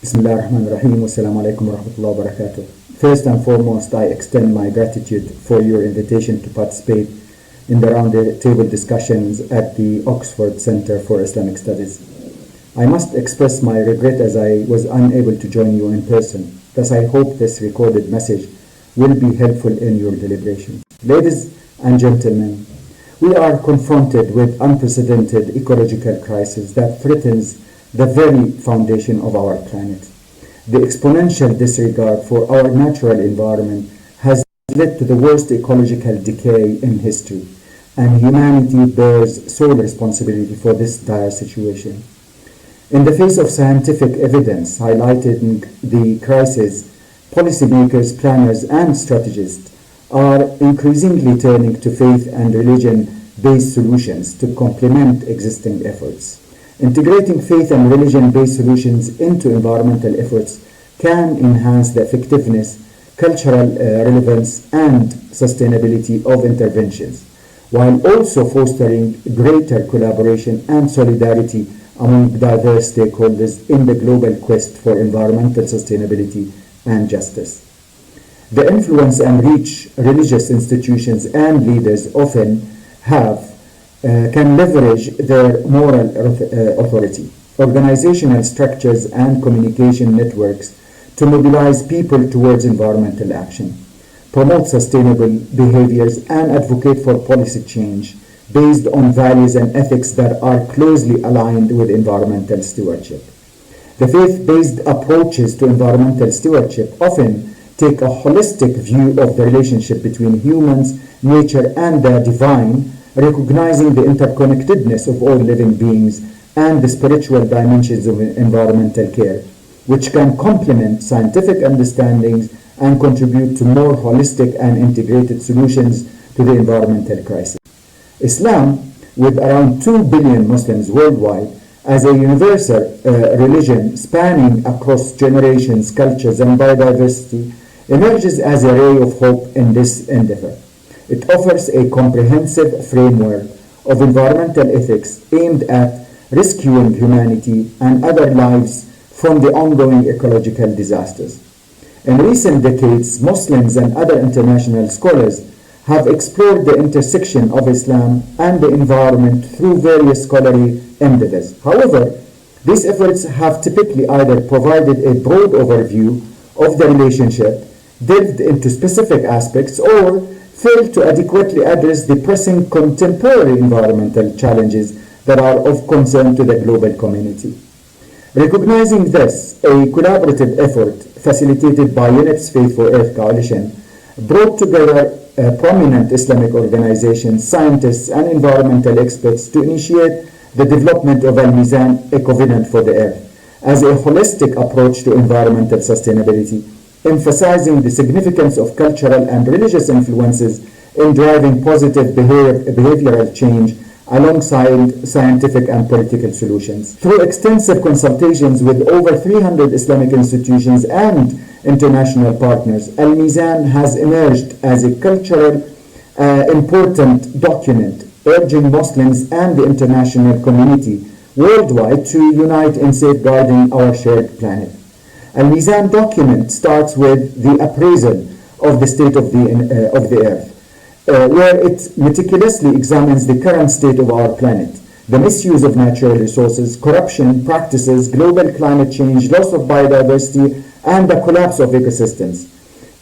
Bismillahirrahmanirrahim. Wassalamu alaikum warahmatullahi wabarakatuh. First and foremost, I extend my gratitude for your invitation to participate in the round table discussions at the Oxford Center for Islamic Studies. I must express my regret as I was unable to join you in person. Thus, I hope this recorded message will be helpful in your deliberations. Ladies and gentlemen, we are confronted with unprecedented ecological crisis that threatens the very foundation of our planet. The exponential disregard for our natural environment has led to the worst ecological decay in history, and humanity bears sole responsibility for this dire situation. In the face of scientific evidence highlighting the crisis, policymakers, planners, and strategists are increasingly turning to faith and religion-based solutions to complement existing efforts. Integrating faith and religion-based solutions into environmental efforts can enhance the effectiveness, cultural relevance, and sustainability of interventions, while also fostering greater collaboration and solidarity among diverse stakeholders in the global quest for environmental sustainability and justice. The influence and reach religious institutions and leaders often have can leverage their moral authority, organizational structures, and communication networks to mobilize people towards environmental action, promote sustainable behaviors, and advocate for policy change based on values and ethics that are closely aligned with environmental stewardship. The faith-based approaches to environmental stewardship often take a holistic view of the relationship between humans, nature, and the divine, recognizing the interconnectedness of all living beings and the spiritual dimensions of environmental care, which can complement scientific understandings and contribute to more holistic and integrated solutions to the environmental crisis. Islam, with around 2 billion Muslims worldwide, as a universal religion spanning across generations, cultures, and biodiversity, emerges as a ray of hope in this endeavor. It offers a comprehensive framework of environmental ethics aimed at rescuing humanity and other lives from the ongoing ecological disasters. In recent decades, Muslims and other international scholars have explored the intersection of Islam and the environment through various scholarly endeavors. However, these efforts have typically either provided a broad overview of the relationship, delved into specific aspects, or failed to adequately address the pressing contemporary environmental challenges that are of concern to the global community. Recognizing this, a collaborative effort facilitated by UNEP's Faith for Earth Coalition brought together prominent Islamic organizations, scientists, and environmental experts to initiate the development of Mizan, a covenant for the earth, as a holistic approach to environmental sustainability, emphasizing the significance of cultural and religious influences in driving positive behavioral change alongside scientific and political solutions. Through extensive consultations with over 300 Islamic institutions and international partners, Al-Mizan has emerged as a cultural important document urging Muslims and the international community worldwide to unite in safeguarding our shared planet. Al-Mizan document starts with the appraisal of the state of the earth, where it meticulously examines the current state of our planet, the misuse of natural resources, corruption practices, global climate change, loss of biodiversity, and the collapse of ecosystems,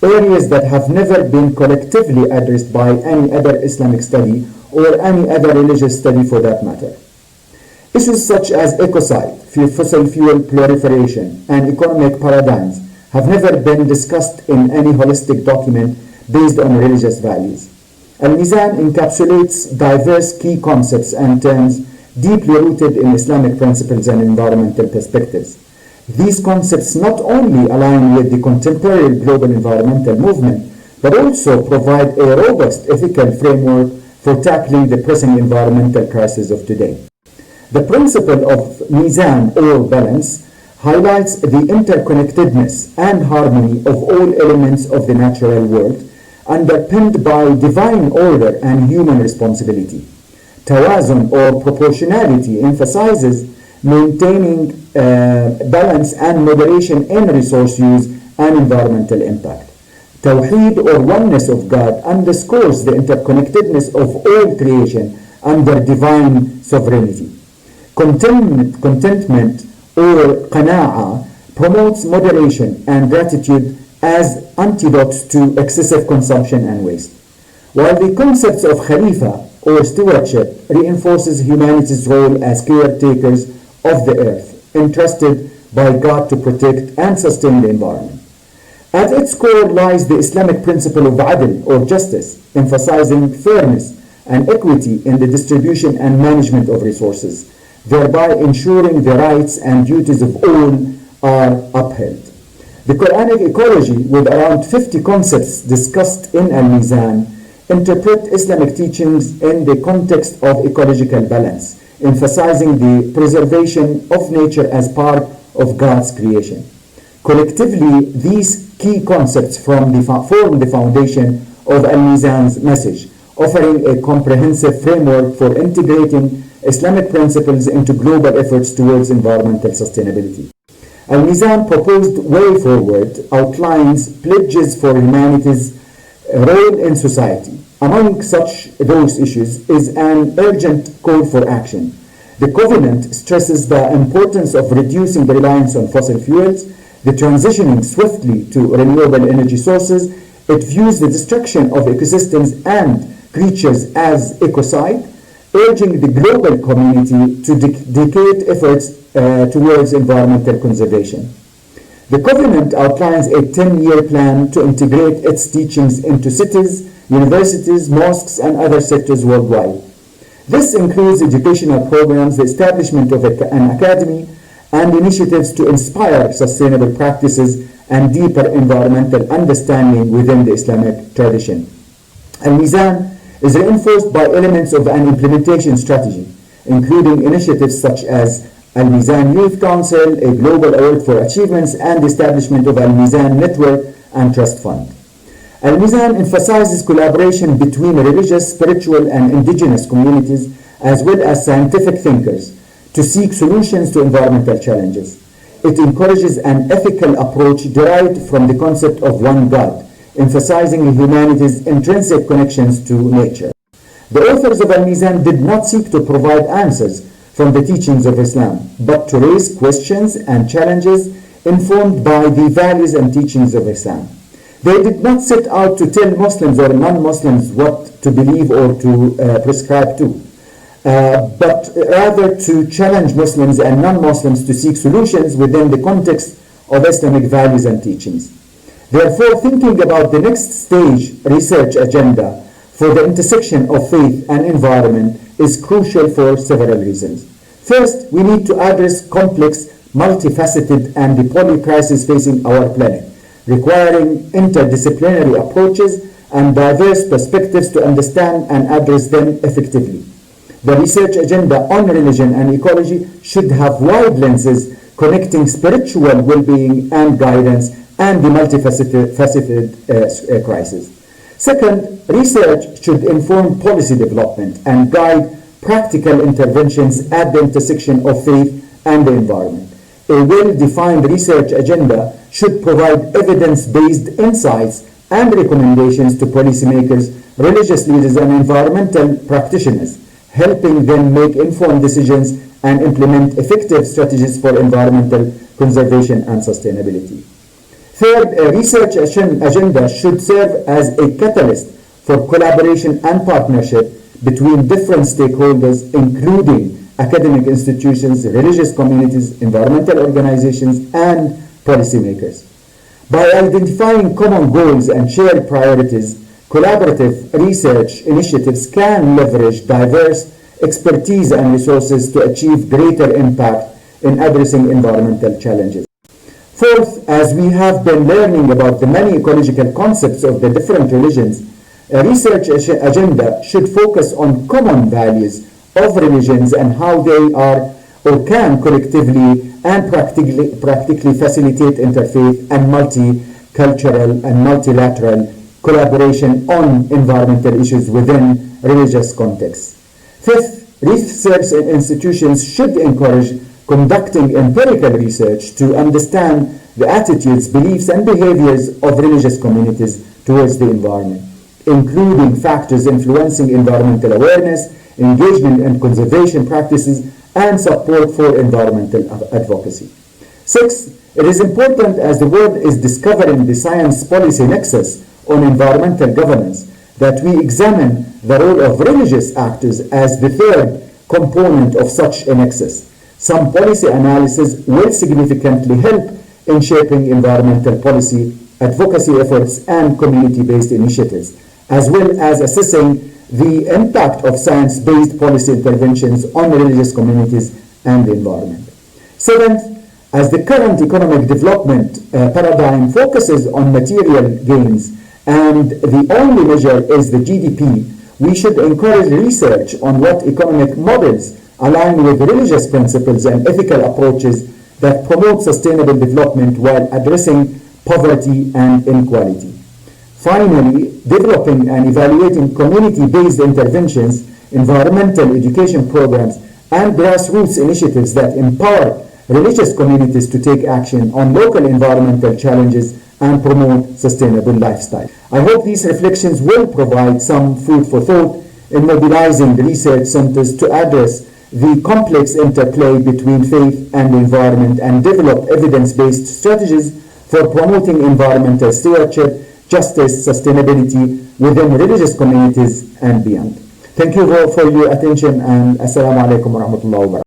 areas that have never been collectively addressed by any other Islamic study or any other religious study for that matter. Issues such as ecocide, fossil fuel proliferation, and economic paradigms have never been discussed in any holistic document based on religious values. Al-Mizan encapsulates diverse key concepts and terms deeply rooted in Islamic principles and environmental perspectives. These concepts not only align with the contemporary global environmental movement, but also provide a robust ethical framework for tackling the pressing environmental crisis of today. The principle of Mizan, or balance, highlights the interconnectedness and harmony of all elements of the natural world, underpinned by divine order and human responsibility. Tawazun, or proportionality, emphasizes maintaining balance and moderation in resource use and environmental impact. Tawheed or oneness of God underscores the interconnectedness of all creation under divine sovereignty. Contentment or qana'a promotes moderation and gratitude as antidotes to excessive consumption and waste. While the concepts of Khalifa or stewardship reinforces humanity's role as caretakers of the earth, entrusted by God to protect and sustain the environment. At its core lies the Islamic principle of adl or justice, emphasizing fairness and equity in the distribution and management of resources, thereby ensuring the rights and duties of all are upheld. The Quranic ecology, with around 50 concepts discussed in Al-Mizan, interpret Islamic teachings in the context of ecological balance, emphasizing the preservation of nature as part of God's creation. Collectively, these key concepts form the foundation of Al-Mizan's message, offering a comprehensive framework for integrating Islamic principles into global efforts towards environmental sustainability. Al-Mizan proposed way forward outlines pledges for humanity's role in society. Among those issues is an urgent call for action. The Covenant stresses the importance of reducing the reliance on fossil fuels, the transitioning swiftly to renewable energy sources. It views the destruction of ecosystems and creatures as ecocide, urging the global community to dedicate efforts towards environmental conservation. The Covenant outlines a 10-year plan to integrate its teachings into cities, universities, mosques, and other sectors worldwide. This includes educational programs, the establishment of an academy, and initiatives to inspire sustainable practices and deeper environmental understanding within the Islamic tradition. Al-Mizan is reinforced by elements of an implementation strategy, including initiatives such as Al-Mizan Youth Council, a global award for achievements, and the establishment of Al-Mizan Network and Trust Fund. Al-Mizan emphasizes collaboration between religious, spiritual, and indigenous communities, as well as scientific thinkers, to seek solutions to environmental challenges. It encourages an ethical approach derived from the concept of one God, emphasizing humanity's intrinsic connections to nature. The authors of Al-Mizan did not seek to provide answers from the teachings of Islam, but to raise questions and challenges informed by the values and teachings of Islam. They did not set out to tell Muslims or non-Muslims what to believe or to prescribe to, but rather to challenge Muslims and non-Muslims to seek solutions within the context of Islamic values and teachings. Therefore, thinking about the next stage research agenda for the intersection of faith and environment is crucial for several reasons. First, we need to address complex, multifaceted, and the poly-crisis facing our planet, requiring interdisciplinary approaches and diverse perspectives to understand and address them effectively. The research agenda on religion and ecology should have wide lenses connecting spiritual well-being and guidance and the multifaceted crisis. Second, research should inform policy development and guide practical interventions at the intersection of faith and the environment. A well-defined research agenda should provide evidence-based insights and recommendations to policymakers, religious leaders, and environmental practitioners, helping them make informed decisions and implement effective strategies for environmental conservation and sustainability. Third, a research agenda should serve as a catalyst for collaboration and partnership between different stakeholders, including academic institutions, religious communities, environmental organizations, and policymakers. By identifying common goals and shared priorities, collaborative research initiatives can leverage diverse expertise and resources to achieve greater impact in addressing environmental challenges. Fourth, as we have been learning about the many ecological concepts of the different religions, a research agenda should focus on common values of religions and how they are or can collectively and practically facilitate interfaith and multicultural and multilateral collaboration on environmental issues within religious contexts. Fifth, research institutions should encourage conducting empirical research to understand the attitudes, beliefs, and behaviors of religious communities towards the environment, including factors influencing environmental awareness, engagement in conservation practices, and support for environmental advocacy. 6. It is important, as the world is discovering the science policy nexus on environmental governance, that we examine the role of religious actors as the third component of such a nexus. Some policy analysis will significantly help in shaping environmental policy, advocacy efforts, and community-based initiatives, as well as assessing the impact of science-based policy interventions on religious communities and the environment. 7th, as the current economic development paradigm focuses on material gains and the only measure is the GDP, we should encourage research on what economic models align with religious principles and ethical approaches that promote sustainable development while addressing poverty and inequality. Finally, developing and evaluating community-based interventions, environmental education programs, and grassroots initiatives that empower religious communities to take action on local environmental challenges and promote sustainable lifestyle. I hope these reflections will provide some food for thought in mobilizing the research centers to address the complex interplay between faith and the environment and develop evidence-based strategies for promoting environmental stewardship, justice, sustainability within religious communities and beyond. Thank you for your attention, and Assalamu alaikum wa rahmatullahi wa barakatuh.